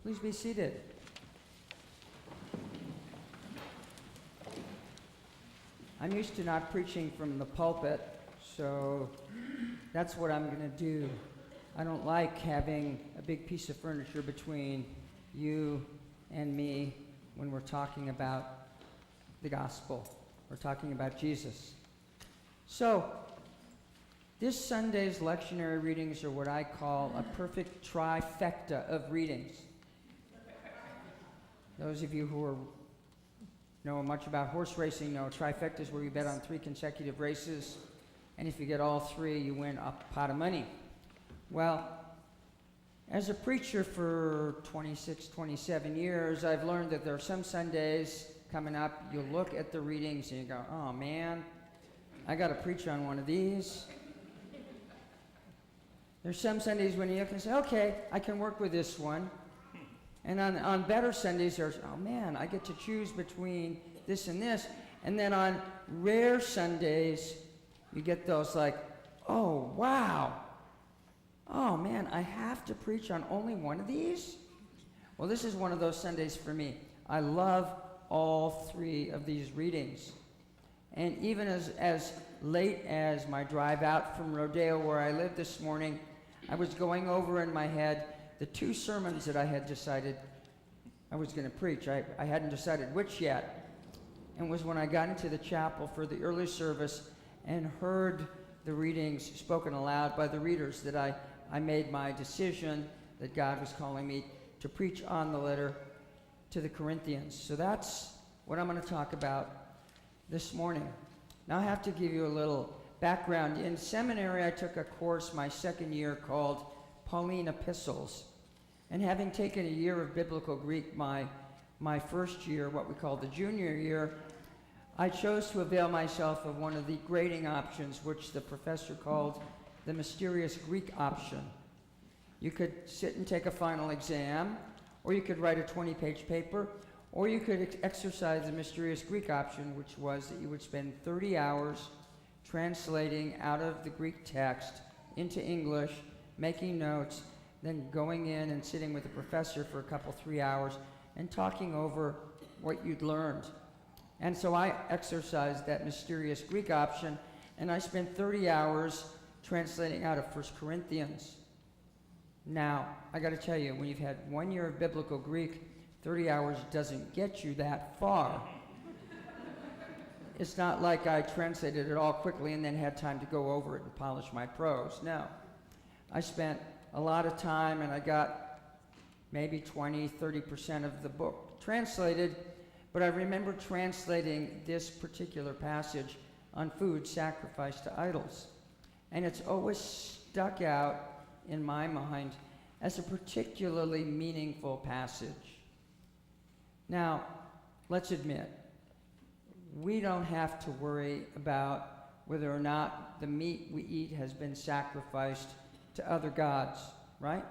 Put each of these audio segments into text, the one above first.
Please be seated. I'm used to not preaching from the pulpit, so that's what I'm going to do. I don't like having a big piece of furniture between you and me when we're talking about the gospel. We're talking about Jesus. So, this Sunday's lectionary readings are what I call a perfect trifecta of readings. Those of you who know much about horse racing know trifecta is where you bet on 3 consecutive races, and if you get all 3, you win a pot of money. Well, as a preacher for 26, 27 years, I've learned that there are some Sundays coming up, you look at the readings and you go, oh man, I got to preach on one of these. There's some Sundays when you can say, okay, I can work with this one. And on better Sundays, there's, oh man, I get to choose between this and this. And then on rare Sundays, you get those like, oh, wow. Oh man, I have to preach on only one of these? Well, this is one of those Sundays for me. I love all 3 of these readings. And even as late as my drive out from Rodeo, where I live this morning, I was going over in my head the 2 sermons that I had decided I was going to preach. I hadn't decided which yet. And it was when I got into the chapel for the early service and heard the readings spoken aloud by the readers that I made my decision that God was calling me to preach on the letter to the Corinthians. So that's what I'm going to talk about this morning. Now I have to give you a little background. In seminary, I took a course my second year called Pauline Epistles. And having taken a year of biblical Greek my first year, what we call the junior year, I chose to avail myself of one of the grading options, which the professor called the mysterious Greek option. You could sit and take a final exam, or you could write a 20-page paper, or you could exercise the mysterious Greek option, which was that you would spend 30 hours translating out of the Greek text into English, making notes, then going in and sitting with the professor for a couple, 3 hours and talking over what you'd learned. And so I exercised that mysterious Greek option, and I spent 30 hours translating out of 1 Corinthians. Now, I got to tell you, when you've had 1 year of biblical Greek, 30 hours doesn't get you that far. It's not like I translated it all quickly and then had time to go over it and polish my prose. No. I spent a lot of time, and I got maybe 20, 30% of the book translated, but I remember translating this particular passage on food sacrificed to idols. And it's always stuck out in my mind as a particularly meaningful passage. Now, let's admit, we don't have to worry about whether or not the meat we eat has been sacrificed to other gods, right?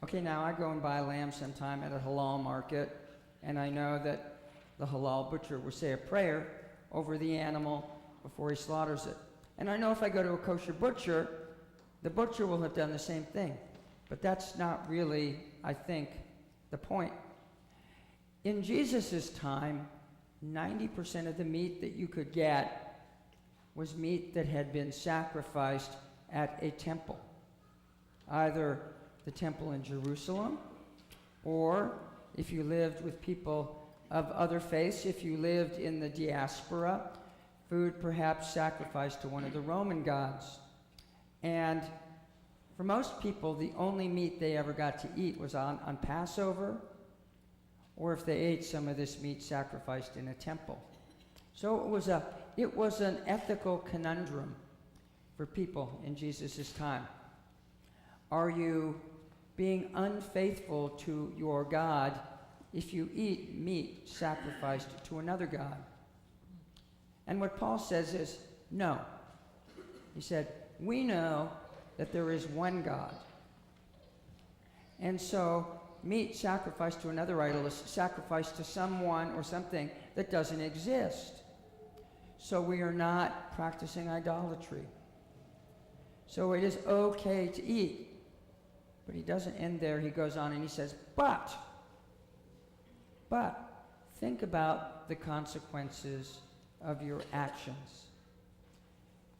Okay, now I go and buy lamb sometime at a halal market, and I know that the halal butcher will say a prayer over the animal before he slaughters it. And I know if I go to a kosher butcher, the butcher will have done the same thing. But that's not really, I think, the point. In Jesus' time, 90% of the meat that you could get was meat that had been sacrificed at a temple, either the temple in Jerusalem, or if you lived with people of other faiths, if you lived in the diaspora, food perhaps sacrificed to one of the Roman gods. And for most people, the only meat they ever got to eat was on Passover, or if they ate some of this meat sacrificed in a temple. So it was an ethical conundrum for people in Jesus' time. Are you being unfaithful to your God if you eat meat sacrificed to another god? And what Paul says is, no. He said, we know that there is one God. And so meat sacrificed to another idol is sacrificed to someone or something that doesn't exist. So we are not practicing idolatry. So it is okay to eat. But he doesn't end there. He goes on and he says, but think about the consequences of your actions.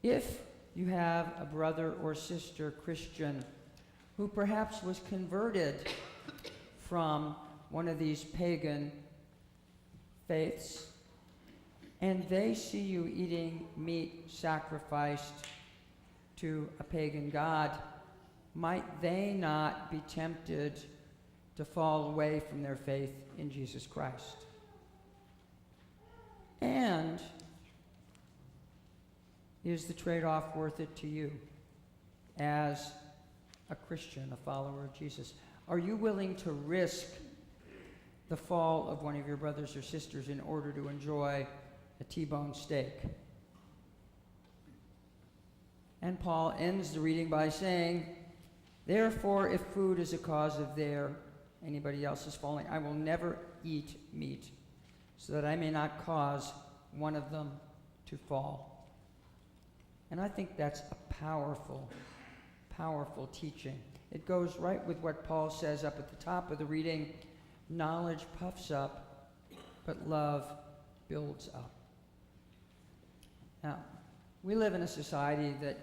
If you have a brother or sister Christian who perhaps was converted from one of these pagan faiths, and they see you eating meat sacrificed to a pagan god, might they not be tempted to fall away from their faith in Jesus Christ? And is the trade-off worth it to you as a Christian, a follower of Jesus? Are you willing to risk the fall of one of your brothers or sisters in order to enjoy a T-bone steak? And Paul ends the reading by saying, therefore, if food is a cause of anybody else's falling, I will never eat meat, so that I may not cause one of them to fall. And I think that's a powerful, powerful teaching. It goes right with what Paul says up at the top of the reading, knowledge puffs up, but love builds up. Now, we live in a society that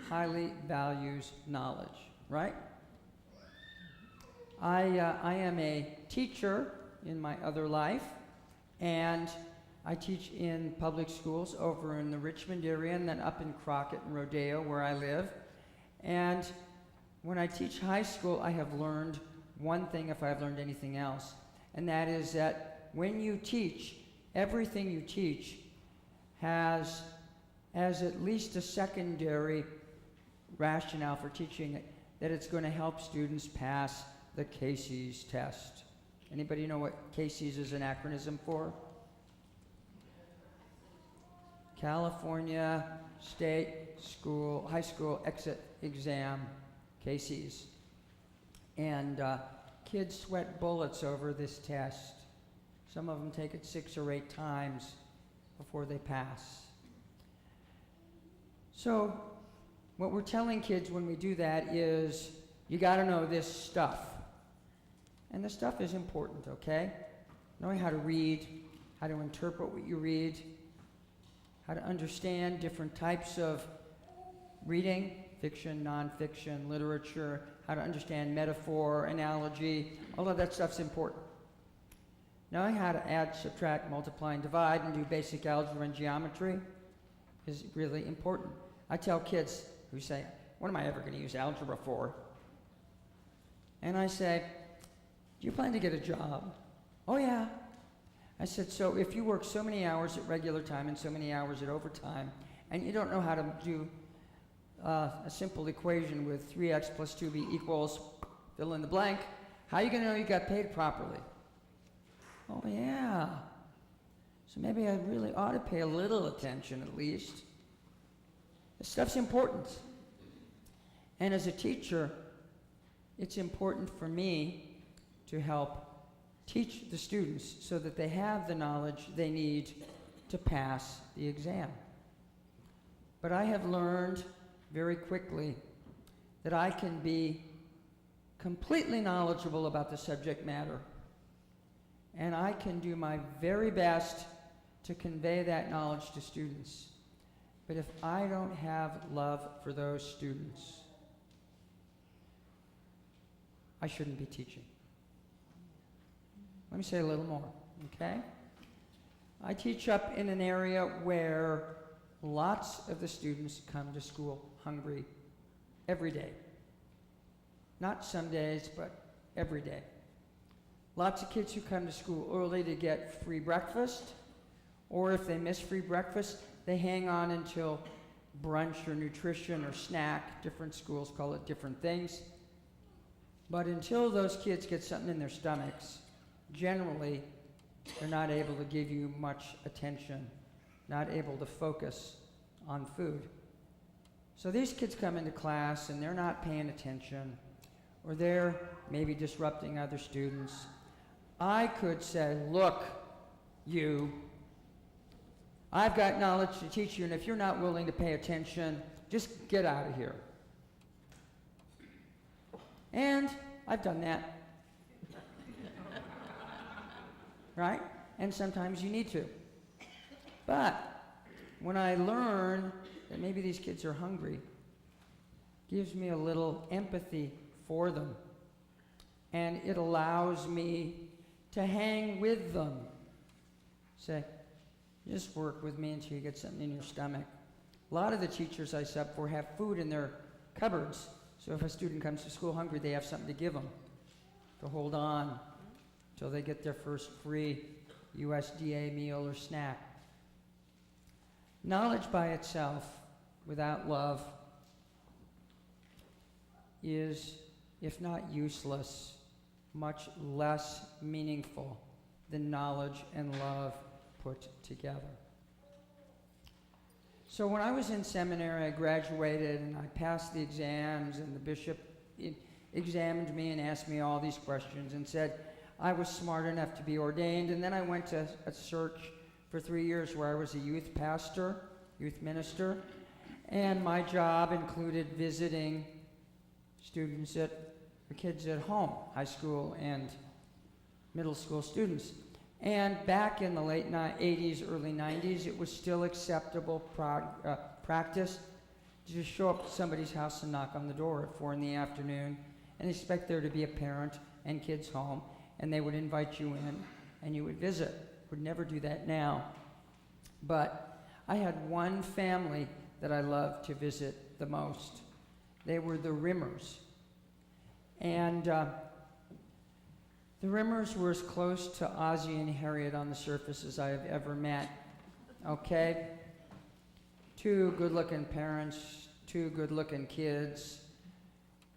highly values knowledge, right? I am a teacher in my other life, and I teach in public schools over in the Richmond area and then up in Crockett and Rodeo where I live. And when I teach high school, I have learned one thing, if I've learned anything else, and that is that when you teach, everything you teach has at least a secondary rationale for teaching it, that it's going to help students pass the Casey's test. Anybody know what Casey's is an acronym for? California State School, High School Exit Exam, Casey's. And kids sweat bullets over this test. Some of them take it 6 or 8 times before they pass. So what we're telling kids when we do that is, you got to know this stuff. And the stuff is important, okay? Knowing how to read, how to interpret what you read, how to understand different types of reading, fiction, nonfiction, literature, how to understand metaphor, analogy, all of that stuff's important. Knowing how to add, subtract, multiply, and divide, and do basic algebra and geometry is really important. I tell kids who say, what am I ever going to use algebra for? And I say, do you plan to get a job? Oh, yeah. I said, so if you work so many hours at regular time and so many hours at overtime, and you don't know how to do a simple equation with 3x plus 2b equals fill in the blank, how are you going to know you got paid properly? Oh, yeah. So maybe I really ought to pay a little attention at least. This stuff's important. And as a teacher, it's important for me to help teach the students so that they have the knowledge they need to pass the exam. But I have learned very quickly that I can be completely knowledgeable about the subject matter, and I can do my very best to convey that knowledge to students. But if I don't have love for those students, I shouldn't be teaching. Let me say a little more, okay? I teach up in an area where lots of the students come to school hungry every day. Not some days, but every day. Lots of kids who come to school early to get free breakfast, or if they miss free breakfast, they hang on until brunch or nutrition or snack. Different schools call it different things. But until those kids get something in their stomachs, generally, they're not able to give you much attention, not able to focus on food. So these kids come into class and they're not paying attention, or they're maybe disrupting other students. I could say, look, you, I've got knowledge to teach you, and if you're not willing to pay attention, just get out of here. And I've done that. Right? And sometimes you need to. But when I learn that maybe these kids are hungry, gives me a little empathy for them. And it allows me to hang with them. Say, just work with me until you get something in your stomach. A lot of the teachers I sub for have food in their cupboards. So if a student comes to school hungry, they have something to give them to hold on until they get their first free USDA meal or snack. Knowledge by itself, without love, is, if not useless, much less meaningful than knowledge and love put together. So when I was in seminary, I graduated and I passed the exams, and the bishop examined me and asked me all these questions and said I was smart enough to be ordained. And then I went to a church for 3 years where I was a youth pastor, youth minister, and my job included visiting students kids at home, high school and middle school students. And back in the late 80s, early 90s, it was still acceptable practice to just show up to somebody's house and knock on the door at 4 in the afternoon and expect there to be a parent and kids home, and they would invite you in and you would visit. Would never do that now. But I had one family that I loved to visit the most. They were the Rimmers. And the Rimmers were as close to Ozzie and Harriet on the surface as I have ever met. Okay? 2 good-looking parents, 2 good-looking kids.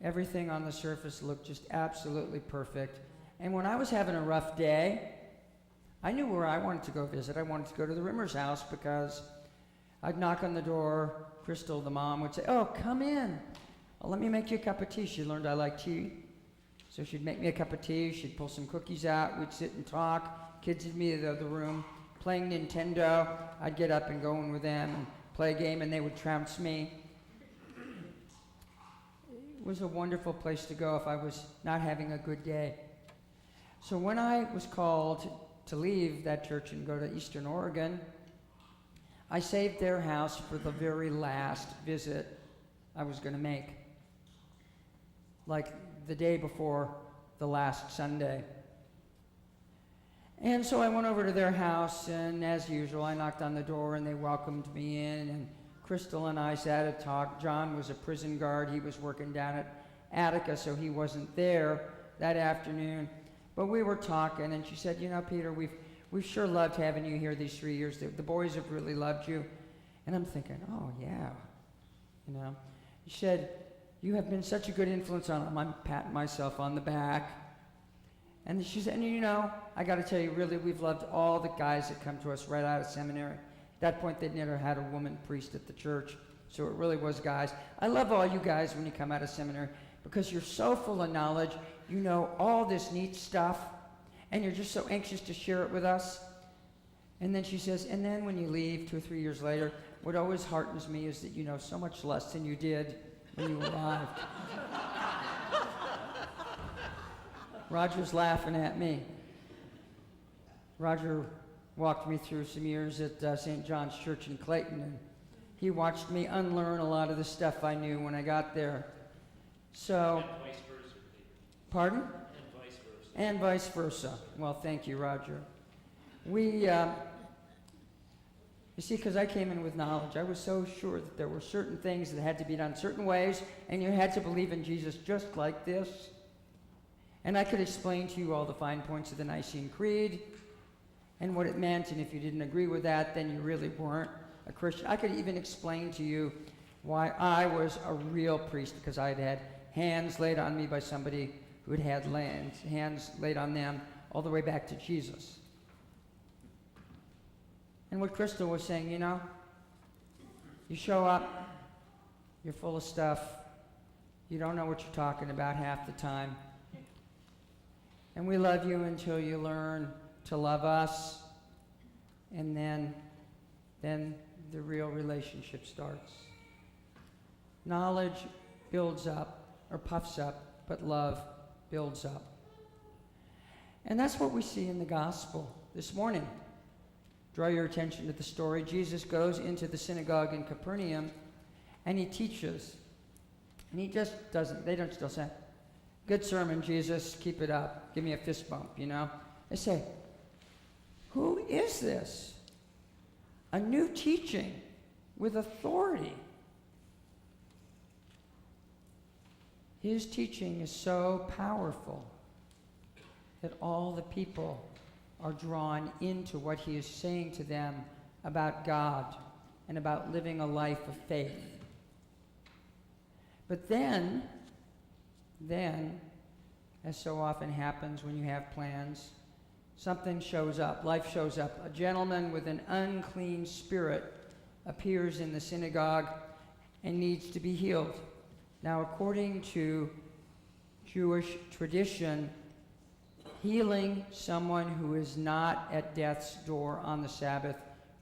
Everything on the surface looked just absolutely perfect. And when I was having a rough day, I knew where I wanted to go visit. I wanted to go to the Rimmers' house because I'd knock on the door. Crystal, the mom, would say, "Oh, come in. Oh, let me make you a cup of tea." She learned I like tea. So she'd make me a cup of tea. She'd pull some cookies out. We'd sit and talk. Kids would be in the other room playing Nintendo. I'd get up and go in with them and play a game, and they would trounce me. It was a wonderful place to go if I was not having a good day. So when I was called to leave that church and go to Eastern Oregon, I saved their house for the very last visit I was going to make, like the day before the last Sunday. And so I went over to their house, and as usual, I knocked on the door, and they welcomed me in, and Crystal and I sat and talked. John was a prison guard. He was working down at Attica, so he wasn't there that afternoon. But we were talking, and she said, "You know, Peter, we've sure loved having you here these 3 years. The boys have really loved you." And I'm thinking, oh, yeah, you know. She said, "You have been such a good influence on them." I'm patting myself on the back. And she said, "And you know, I got to tell you, really, we've loved all the guys that come to us right out of seminary." At that point, they'd never had a woman priest at the church, so it really was guys. "I love all you guys when you come out of seminary because you're so full of knowledge. You know all this neat stuff, and you're just so anxious to share it with us." And then she says, "And then when you leave 2 or 3 years later, what always heartens me is that you know so much less than you did when you arrived." Roger's laughing at me. Roger walked me through some years at St. John's Church in Clayton, and he watched me unlearn a lot of the stuff I knew when I got there. So, and vice versa. Pardon? And vice versa. And vice versa. Well, thank you, Roger. You see, because I came in with knowledge, I was so sure that there were certain things that had to be done certain ways, and you had to believe in Jesus just like this. And I could explain to you all the fine points of the Nicene Creed and what it meant, and if you didn't agree with that, then you really weren't a Christian. I could even explain to you why I was a real priest, because I had had hands laid on me by somebody who had had hands laid on them all the way back to Jesus. And what Crystal was saying, you know, you show up, you're full of stuff, you don't know what you're talking about half the time. And we love you until you learn to love us, and then the real relationship starts. Knowledge builds up or puffs up but love builds up. And that's what we see in the gospel this morning. Draw your attention to the story. Jesus goes into the synagogue in Capernaum, and he teaches. And he just doesn't, they don't still say, "Good sermon, Jesus, keep it up. Give me a fist bump," you know. They say, "Who is this? A new teaching with authority." His teaching is so powerful that all the people are drawn into what he is saying to them about God and about living a life of faith. But then, as so often happens when you have plans, something shows up, life shows up. A gentleman with an unclean spirit appears in the synagogue and needs to be healed. Now, according to Jewish tradition, healing someone who is not at death's door on the Sabbath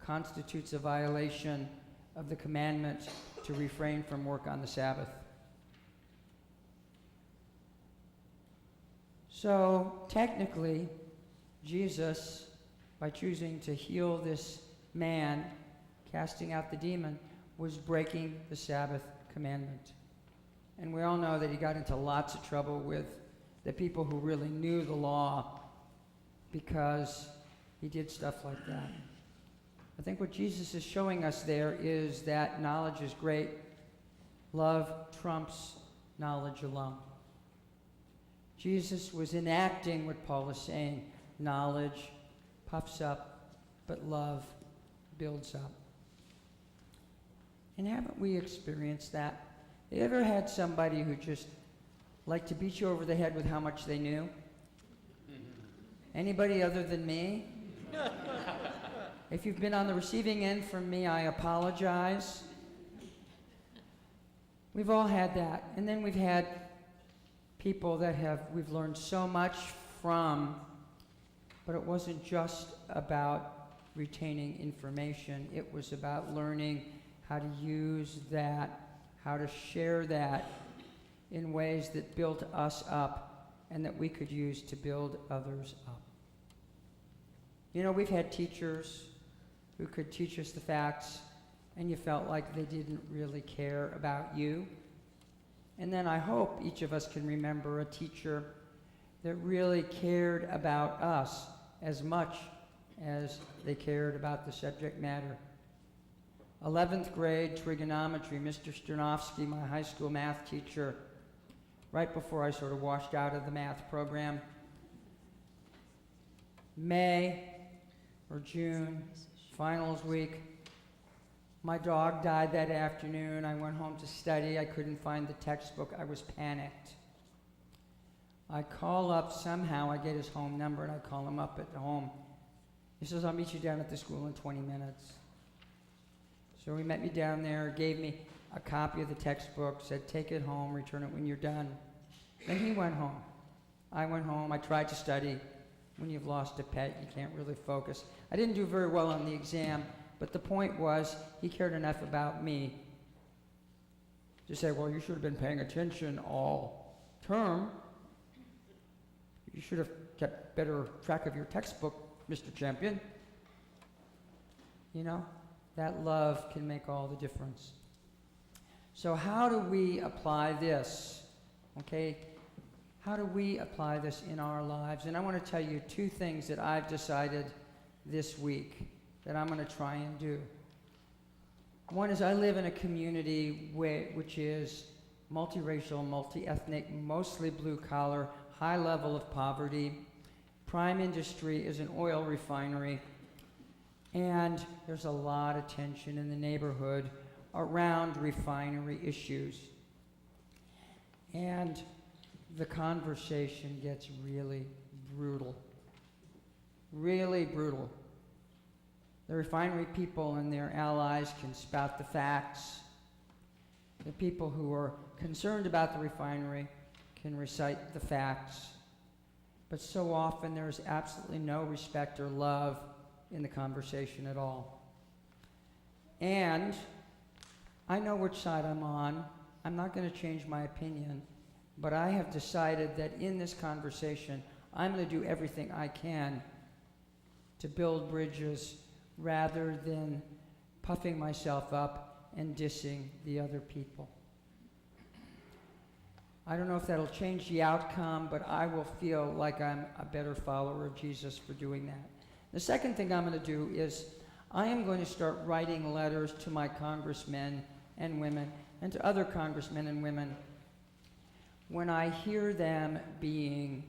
constitutes a violation of the commandment to refrain from work on the Sabbath. So, technically, Jesus, by choosing to heal this man, casting out the demon, was breaking the Sabbath commandment. And we all know that he got into lots of trouble with the people who really knew the law because he did stuff like that. I think what Jesus is showing us there is that knowledge is great. Love trumps knowledge alone. Jesus was enacting what Paul is saying. Knowledge puffs up, but love builds up. And haven't we experienced that? You ever had somebody who just liked to beat you over the head with how much they knew? Anybody other than me? If you've been on the receiving end from me, I apologize. We've all had that. And then we've had people that we've learned so much from, but it wasn't just about retaining information. It was about learning how to use that, how to share that in ways that built us up and that we could use to build others up. You know, we've had teachers who could teach us the facts, and you felt like they didn't really care about you. And then I hope each of us can remember a teacher that really cared about us as much as they cared about the subject matter. 11th grade trigonometry, Mr. Sternovsky, my high school math teacher, right before I sort of washed out of the math program. May or June, finals week. My dog died that afternoon. I went home to study. I couldn't find the textbook. I was panicked. I call up somehow. I get his home number, and I call him up at home. He says, "I'll meet you down at the school in 20 minutes. So he met me down there, gave me a copy of the textbook, said, "Take it home, return it when you're done." Then he went home. I went home. I tried to study. When you've lost a pet, you can't really focus. I didn't do very well on the exam, but the point was he cared enough about me to say, "Well, you should have been paying attention all term. You should have kept better track of your textbook, Mr. Champion." You know? That love can make all the difference. So how do we apply this? Okay? How do we apply this in our lives? And I want to tell you two things that I've decided this week that I'm going to try and do. One is I live in a community which is multiracial, multi-ethnic, mostly blue-collar, high level of poverty. Prime industry is an oil refinery. And there's a lot of tension in the neighborhood around refinery issues. And the conversation gets really brutal. Really brutal. The refinery people and their allies can spout the facts. The people who are concerned about the refinery can recite the facts. But so often there's absolutely no respect or love in the conversation at all. And I know which side I'm on. I'm not going to change my opinion. But I have decided that in this conversation, I'm going to do everything I can to build bridges rather than puffing myself up and dissing the other people. I don't know if that'll change the outcome, but I will feel like I'm a better follower of Jesus for doing that. The second thing I'm going to do is I am going to start writing letters to my congressmen and women and to other congressmen and women when I hear them being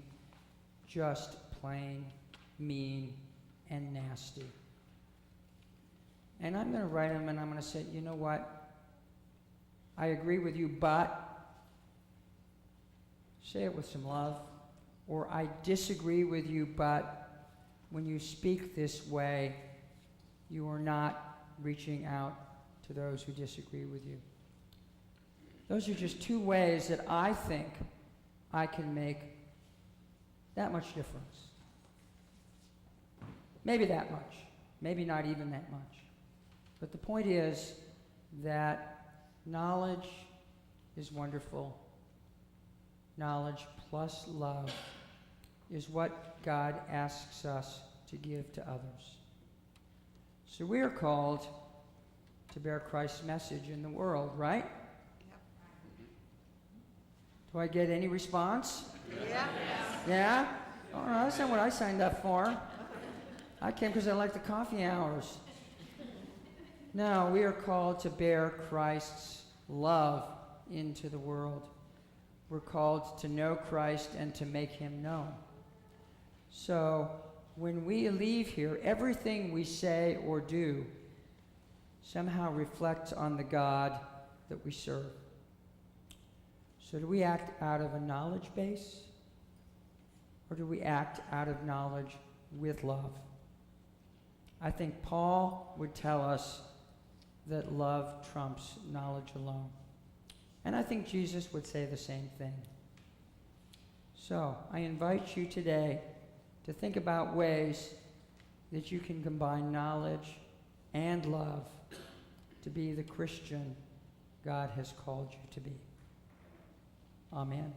just plain mean and nasty. And I'm going to write them and I'm going to say, you know what? I agree with you, but say it with some love. Or I disagree with you, but when you speak this way, you are not reaching out to those who disagree with you. Those are just two ways that I think I can make that much difference. Maybe that much. Maybe not even that much. But the point is that knowledge is wonderful. Knowledge plus love is what God asks us to give to others. So we are called to bear Christ's message in the world, right? Yep. Do I get any response? Yeah. Yeah? Oh, no, that's not what I signed up for. I came because I like the coffee hours. No, we are called to bear Christ's love into the world. We're called to know Christ and to make him known. So when we leave here, everything we say or do somehow reflects on the God that we serve. So do we act out of a knowledge base? Or do we act out of knowledge with love? I think Paul would tell us that love trumps knowledge alone. And I think Jesus would say the same thing. So I invite you today to think about ways that you can combine knowledge and love to be the Christian God has called you to be. Amen.